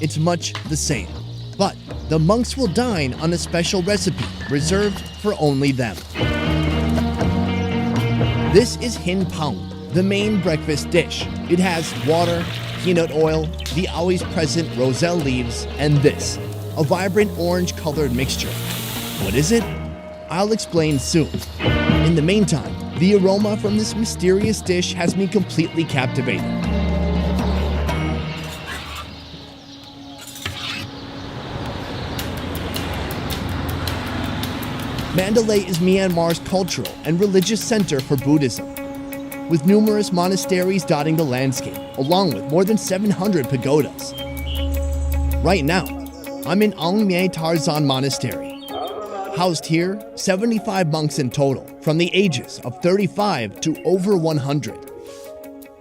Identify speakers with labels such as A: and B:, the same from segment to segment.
A: it's much the same. But the monks will dine on a special recipe reserved for only them. This is hin pao, the main breakfast dish. It has water, peanut oil, the always present roselle leaves, and this, a vibrant orange-colored mixture. What is it? I'll explain soon. In the meantime, the aroma from this mysterious dish has me completely captivated. Mandalay is Myanmar's cultural and religious center for Buddhism, with numerous monasteries dotting the landscape, along with more than 700 pagodas. Right now, I'm in Aung Mae Tarzan Monastery. Housed here, 75 monks in total, from the ages of 35 to over 100.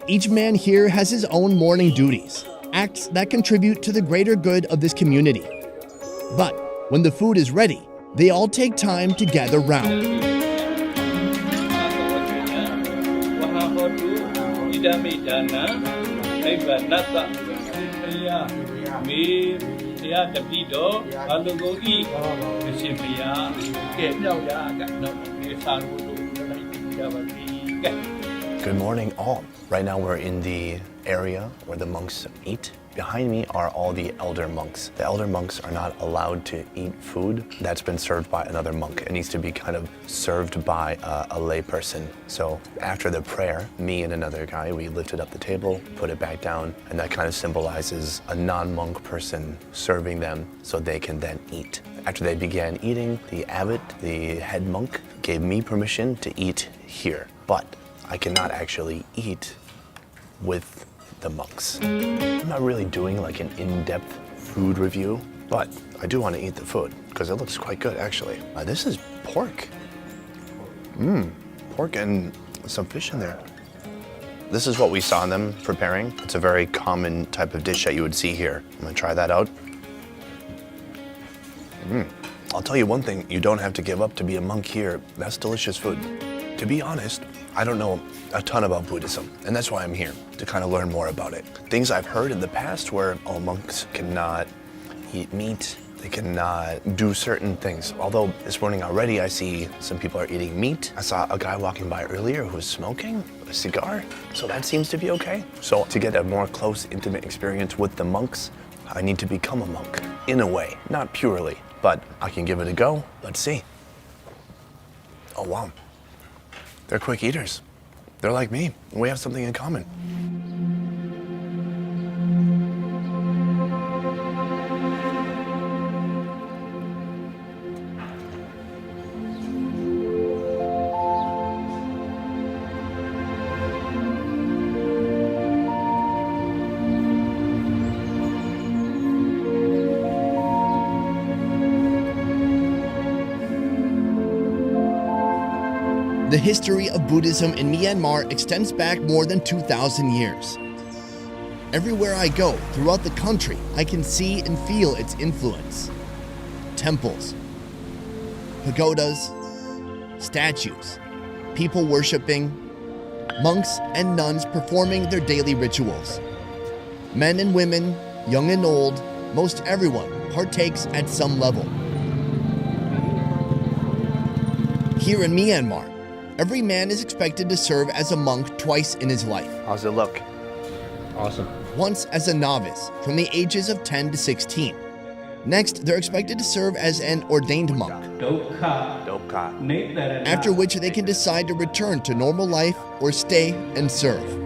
A: Each man here has his own morning duties, acts that contribute to the greater good of this community. But when the food is ready, they all take time to gather round.
B: Good morning, all. Right now we're in the area where the monks eat. Behind me are all the elder monks. The elder monks are not allowed to eat food that's been served by another monk. It needs to be kind of served by a lay person. So after the prayer, me and another guy, we lifted up the table, put it back down, and that kind of symbolizes a non-monk person serving them so they can then eat. After they began eating, the abbot, the head monk, gave me permission to eat here. But I cannot actually eat with the monks. I'm not really doing like an in-depth food review, but I do want to eat the food because it looks quite good actually. This is pork. Pork and some fish in there. This is what we saw them preparing. It's a very common type of dish that you would see here. I'm gonna try that out. I'll tell you one thing, you don't have to give up to be a monk here. That's delicious food. To be honest, I don't know a ton about Buddhism, and that's why I'm here, to kind of learn more about it. Things I've heard in the past where, monks cannot eat meat, they cannot do certain things. Although this morning already I see some people are eating meat. I saw a guy walking by earlier who was smoking a cigar, so that seems to be okay. So to get a more close, intimate experience with the monks, I need to become a monk, in a way, not purely, but I can give it a go. Let's see. Oh wow. They're quick eaters. They're like me. We have something in common.
A: The history of Buddhism in Myanmar extends back more than 2,000 years. Everywhere I go throughout the country, I can see and feel its influence. Temples, pagodas, statues, people worshiping, monks and nuns performing their daily rituals. Men and women, young and old, most everyone partakes at some level. Here in Myanmar, every man is expected to serve as a monk twice in his life.
B: How's it look?
C: Awesome.
A: Once as a novice, from the ages of 10 to 16. Next, they're expected to serve as an ordained monk, after which they can decide to return to normal life or stay and serve.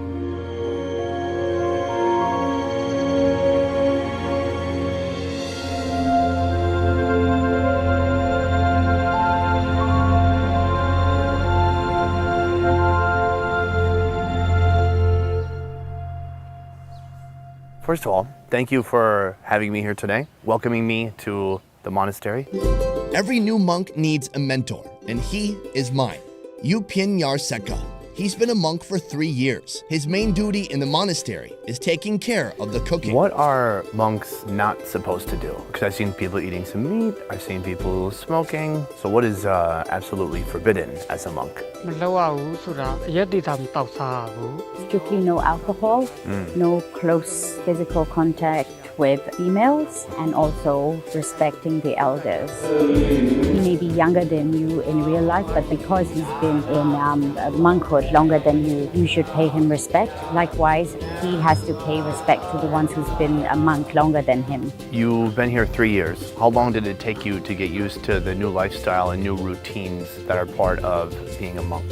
B: First of all, thank you for having me here today, welcoming me to the monastery.
A: Every new monk needs a mentor, and he is mine, U Pin Yar Seka. He's been a monk for 3 years. His main duty in the monastery is taking care of the cooking.
B: What are monks not supposed to do? Because I've seen people eating some meat, I've seen people smoking. So what is absolutely forbidden as a monk?
D: Strictly no alcohol, no close physical contact
C: with females and also respecting the elders. He may be younger than you in real life, but because he's been in monkhood longer than you, you should pay him respect. Likewise, he has to pay respect to the ones who's been a monk longer than him.
B: You've been here 3 years. How long did it take you to get used to the new lifestyle and new routines that are part of being a monk?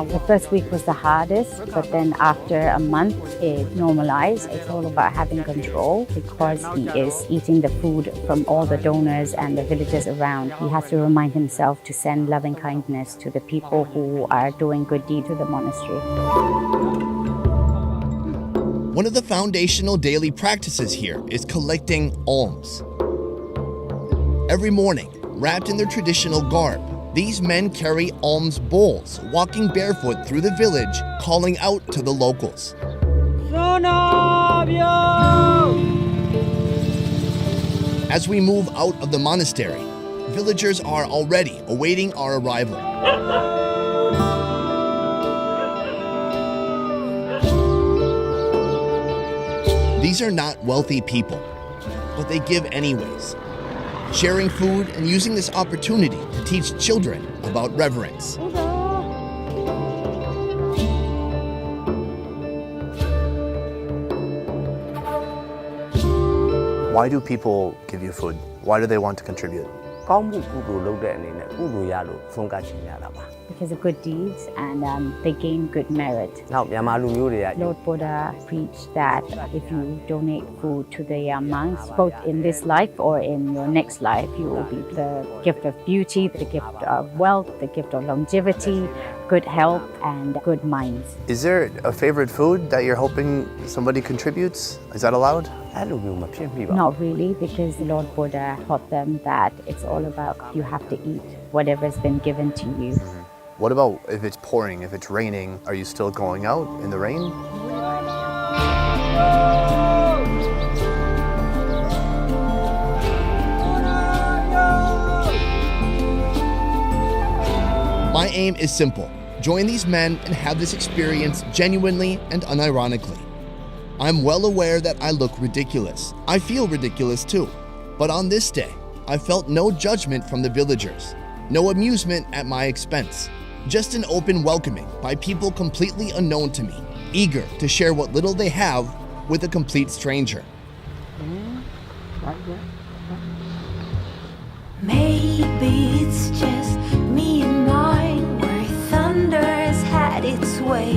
C: The first week was the hardest, but then after a month, it normalized. It's all about having control because he is eating the food from all the donors and the villagers around. He has to remind himself to send loving kindness to the people who are doing good deeds to the monastery.
A: One of the foundational daily practices here is collecting alms. Every morning, wrapped in their traditional garb, these men carry alms bowls, walking barefoot through the village, calling out to the locals. As we move out of the monastery, villagers are already awaiting our arrival. These are not wealthy people, but they give anyways, sharing food and using this opportunity to teach children about reverence.
B: Why do people give you food? Why do they want to contribute?
C: Because of good deeds and they gain good merit. Lord Buddha preached that if you donate food to the monks, both in this life or in your next life, you will be the gift of beauty, the gift of wealth, the gift of longevity, good health, and good minds.
B: Is there a favorite food that you're hoping somebody contributes? Is that allowed?
C: Not really, because the Lord Buddha taught them that it's all about you have to eat whatever's been given to you.
B: What about if it's pouring, if it's raining? Are you still going out in the rain?
A: My aim is simple: join these men and have this experience genuinely and unironically. I'm well aware that I look ridiculous. I feel ridiculous too. But on this day, I felt no judgment from the villagers, no amusement at my expense, just an open welcoming by people completely unknown to me, eager to share what little they have with a complete stranger.
D: Maybe it's just me and mine, where thunder has had its way,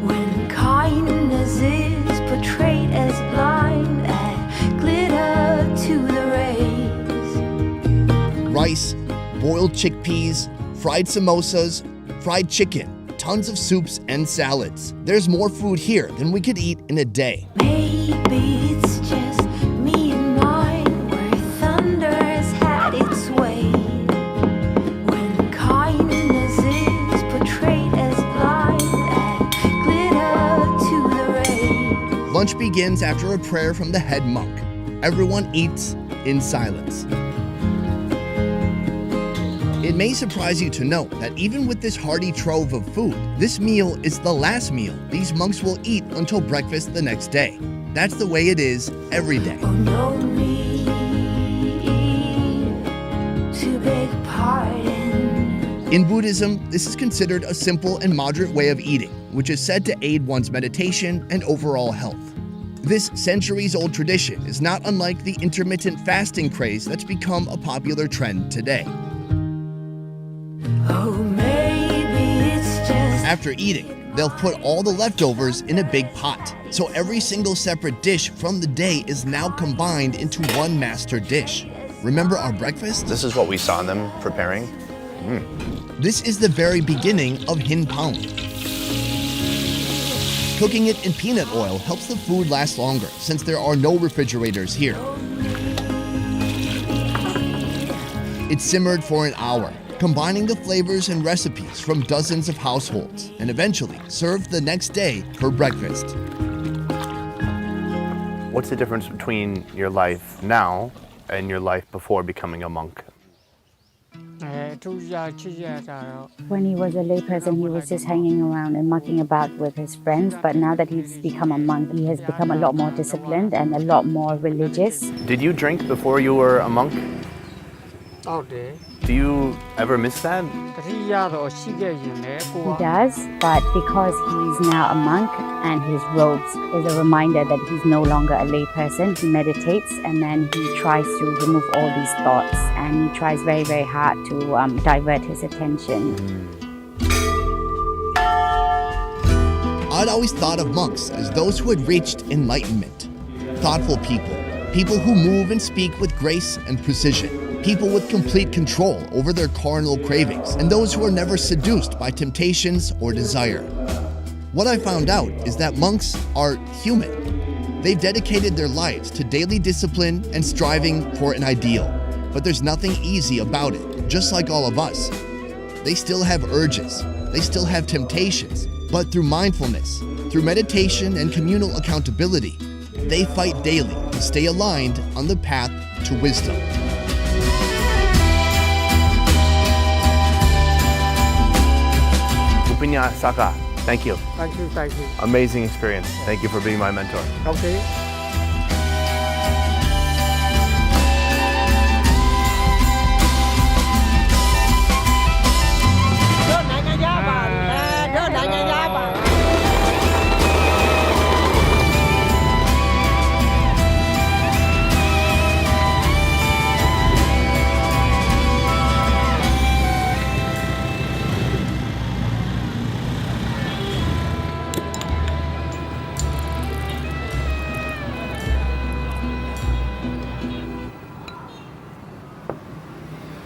D: when kindness is portrayed as blind and glitter to the rays.
A: Rice, boiled chickpeas, fried samosas, fried chicken, tons of soups and salads. There's more food here than we could eat in a day.
D: Maybe it's just me and mine, where thunder has had its way, when kindness is portrayed as blind and glitter to the rays.
A: Lunch begins after a prayer from the head monk. Everyone eats in silence. It may surprise you to know that even with this hearty trove of food, this meal is the last meal these monks will eat until breakfast the next day. That's the way it is every day.
D: Oh, no need to beg pardon.
A: In Buddhism, this is considered a simple and moderate way of eating, which is said to aid one's meditation and overall health. This centuries-old tradition is not unlike the intermittent fasting craze that's become a popular trend today.
D: Oh, maybe it's just
A: After eating, they'll put all the leftovers in a big pot. So every single separate dish from the day is now combined into one master dish. Remember our breakfast?
B: This is what we saw them preparing.
A: This is the very beginning of hin paung. Cooking it in peanut oil helps the food last longer since there are no refrigerators here. It's simmered for an hour, combining the flavors and recipes from dozens of households, and eventually served the next day for breakfast.
B: What's the difference between your life now and your life before becoming a monk?
C: When he was a layperson, he was just hanging around and mucking about with his friends. But now that he's become a monk, he has become a lot more disciplined and a lot more religious.
B: Did you drink before you were a monk? Do you ever miss that?
C: He does, but because he's now a monk and his robes is a reminder that he's no longer a layperson, he meditates and then he tries to remove all these thoughts and he tries very, very hard to divert his attention.
A: I'd always thought of monks as those who had reached enlightenment. Thoughtful people who move and speak with grace and precision. People with complete control over their carnal cravings, and those who are never seduced by temptations or desire. What I found out is that monks are human. They've dedicated their lives to daily discipline and striving for an ideal. But there's nothing easy about it, just like all of us. They still have urges, they still have temptations, but through mindfulness, through meditation and communal accountability, they fight daily to stay aligned on the path to wisdom.
B: Upinya Saka, thank you.
E: Thank you.
B: Amazing experience. Thank you for being my mentor.
E: Okay.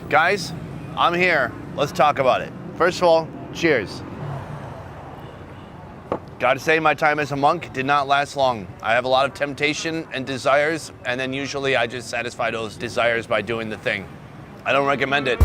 B: Guys, I'm here. Let's talk about it. First of all, cheers. Gotta say, my time as a monk did not last long. I have a lot of temptation and desires, and then usually I just satisfy those desires by doing the thing. I don't recommend it.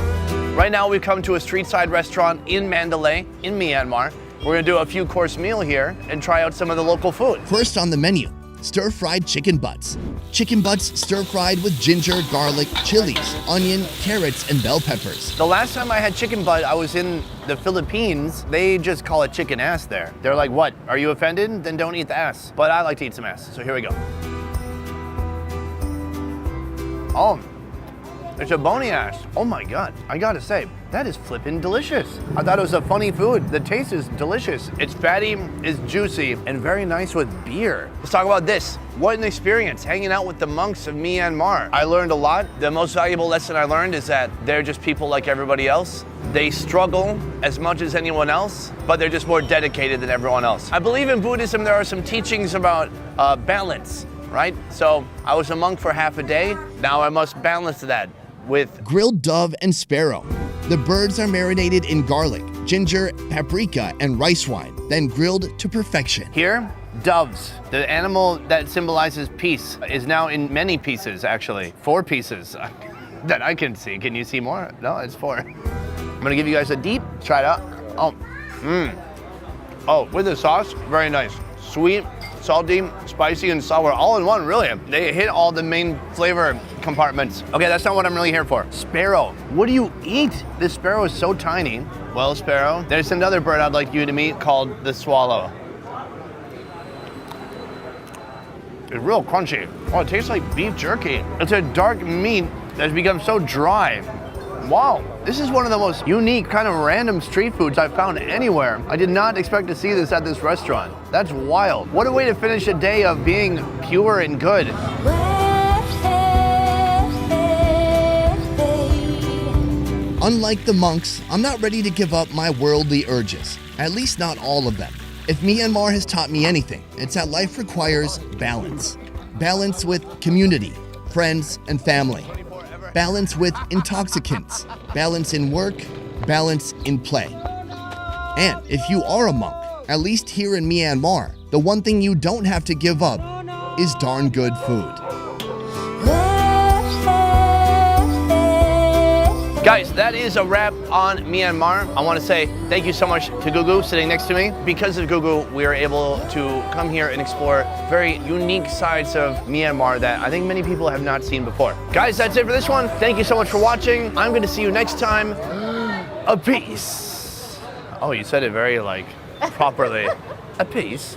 B: Right now, we've come to a street-side restaurant in Mandalay, in Myanmar. We're gonna do a few course meal here and try out some of the local food.
A: First on the menu, stir-fried chicken butts. Chicken butts stir-fried with ginger, garlic, chilies, onion, carrots, and bell peppers.
B: The last time I had chicken butt, I was in the Philippines. They just call it chicken ass there. They're like, what? Are you offended? Then don't eat the ass. But I like to eat some ass, so here we go. Oh, it's a bony ass. Oh my God, I gotta say, that is flippin' delicious. I thought it was a funny food. The taste is delicious. It's fatty, it's juicy, and very nice with beer. Let's talk about this. What an experience hanging out with the monks of Myanmar. I learned a lot. The most valuable lesson I learned is that they're just people like everybody else. They struggle as much as anyone else, but they're just more dedicated than everyone else. I believe in Buddhism there are some teachings about balance, right? So I was a monk for half a day. Now I must balance that with
A: grilled dove and sparrow. The birds are marinated in garlic, ginger, paprika, and rice wine, then grilled to perfection.
B: Here, doves, the animal that symbolizes peace, is now in many pieces, actually. 4 pieces that I can see. Can you see more? No, it's 4. I'm gonna give you guys a deep, try it out. Oh, with the sauce, very nice. Sweet, salty, spicy, and sour, all in one, really. They hit all the main flavor compartments. Okay, that's not what I'm really here for. Sparrow, what do you eat? This sparrow is so tiny. Well, sparrow, there's another bird I'd like you to meet called the swallow. It's real crunchy. Oh, it tastes like beef jerky. It's a dark meat that's become so dry. Wow, this is one of the most unique, kind of random street foods I've found anywhere. I did not expect to see this at this restaurant. That's wild. What a way to finish a day of being pure and good.
A: Unlike the monks, I'm not ready to give up my worldly urges, at least not all of them. If Myanmar has taught me anything, it's that life requires balance. Balance with community, friends, and family. Balance with intoxicants, balance in work, balance in play. And if you are a monk, at least here in Myanmar, the one thing you don't have to give up is darn good food.
B: Guys, that is a wrap on Myanmar. I want to say thank you so much to Gugu sitting next to me. Because of Gugu, we are able to come here and explore very unique sides of Myanmar that I think many people have not seen before. Guys, that's it for this one. Thank you so much for watching. I'm going to see you next time. A peace. Oh, you said it very like properly. A peace.